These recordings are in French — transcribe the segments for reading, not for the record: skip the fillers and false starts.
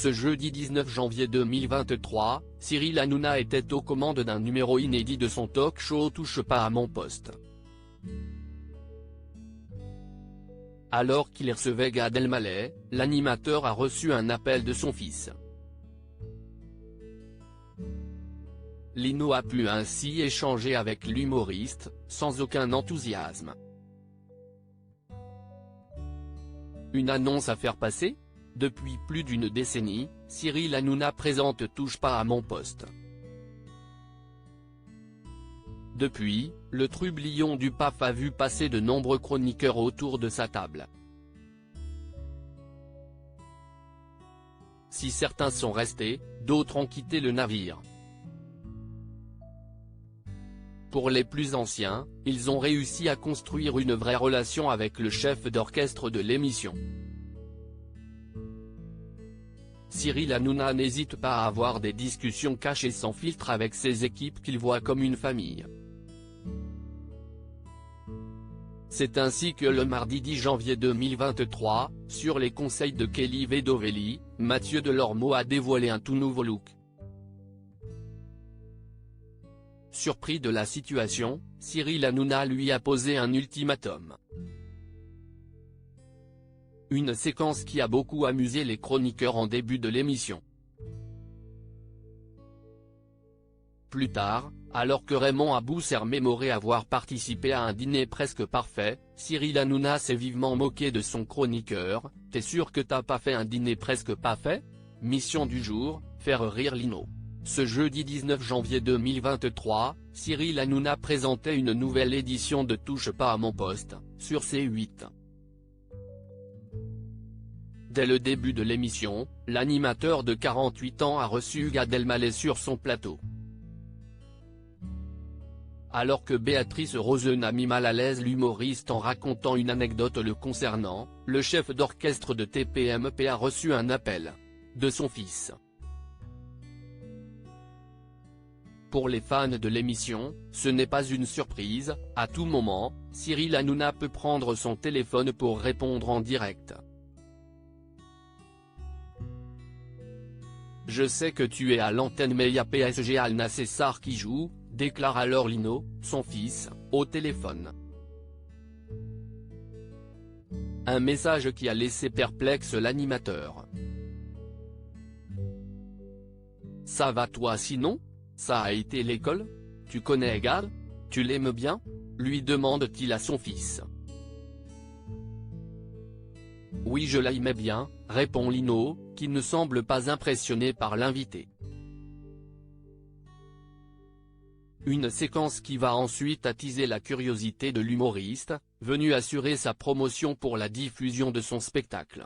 Ce jeudi 19 janvier 2023, Cyril Hanouna était aux commandes d'un numéro inédit de son talk-show Touche pas à mon poste. Alors qu'il recevait Gad Elmaleh, l'animateur a reçu un appel de son fils. Lino a pu ainsi échanger avec l'humoriste, sans aucun enthousiasme. Une annonce à faire passer ? Depuis plus d'une décennie, Cyril Hanouna présente Touche pas à mon poste. Depuis, le trublion du PAF a vu passer de nombreux chroniqueurs autour de sa table. Si certains sont restés, d'autres ont quitté le navire. Pour les plus anciens, ils ont réussi à construire une vraie relation avec le chef d'orchestre de l'émission. Cyril Hanouna n'hésite pas à avoir des discussions cachées sans filtre avec ses équipes qu'il voit comme une famille. C'est ainsi que le mardi 10 janvier 2023, sur les conseils de Kelly Vedovelli, Mathieu Delormeau a dévoilé un tout nouveau look. Surpris de la situation, Cyril Hanouna lui a posé un ultimatum. Une séquence qui a beaucoup amusé les chroniqueurs en début de l'émission. Plus tard, alors que Raymond Abou-Ser mémorait avoir participé à un dîner presque parfait, Cyril Hanouna s'est vivement moqué de son chroniqueur. « T'es sûr que t'as pas fait un dîner presque parfait ?» Mission du jour, faire rire Lino. Ce jeudi 19 janvier 2023, Cyril Hanouna présentait une nouvelle édition de Touche pas à mon poste, sur C8. Dès le début de l'émission, l'animateur de 48 ans a reçu Gad Elmaleh sur son plateau. Alors que Béatrice Rosen a mis mal à l'aise l'humoriste en racontant une anecdote le concernant, le chef d'orchestre de TPMP a reçu un appel de son fils. Pour les fans de l'émission, ce n'est pas une surprise, à tout moment, Cyril Hanouna peut prendre son téléphone pour répondre en direct. Je sais que tu es à l'antenne mais y a PSG Al Nassr qui joue, déclare alors Lino, son fils, au téléphone. Un message qui a laissé perplexe l'animateur. Ça va toi sinon ? Ça a été l'école ? Tu connais Gad ? Tu l'aimes bien ? Lui demande-t-il à son fils. Oui, je l'aimais bien, répond Lino, qui ne semble pas impressionné par l'invité. Une séquence qui va ensuite attiser la curiosité de l'humoriste, venu assurer sa promotion pour la diffusion de son spectacle.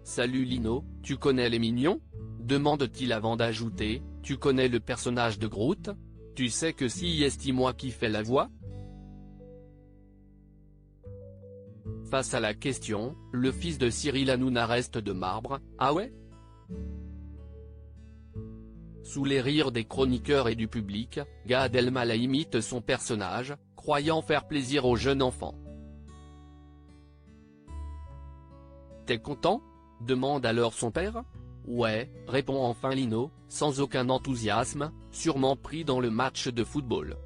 Salut Lino, tu connais les Mignons ? Demande-t-il avant d'ajouter, tu connais le personnage de Groot ? Tu sais que c'est moi qui fais la voix ? Face à la question, le fils de Cyril Hanouna reste de marbre. Ah ouais ? Sous les rires des chroniqueurs et du public, Gad Elmaleh imite son personnage, croyant faire plaisir aux jeunes enfants. T'es content ? Demande alors son père. Ouais, répond enfin Lino, sans aucun enthousiasme, sûrement pris dans le match de football.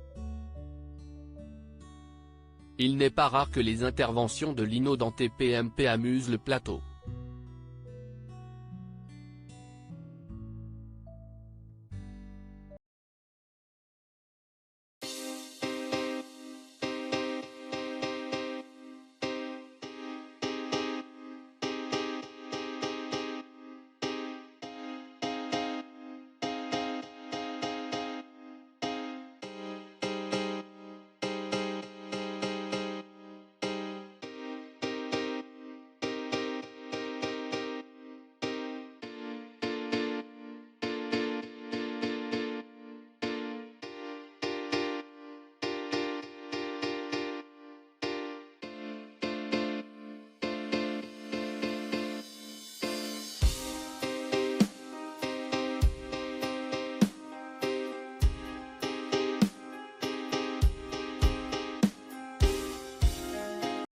Il n'est pas rare que les interventions de Lino dans TPMP amusent le plateau.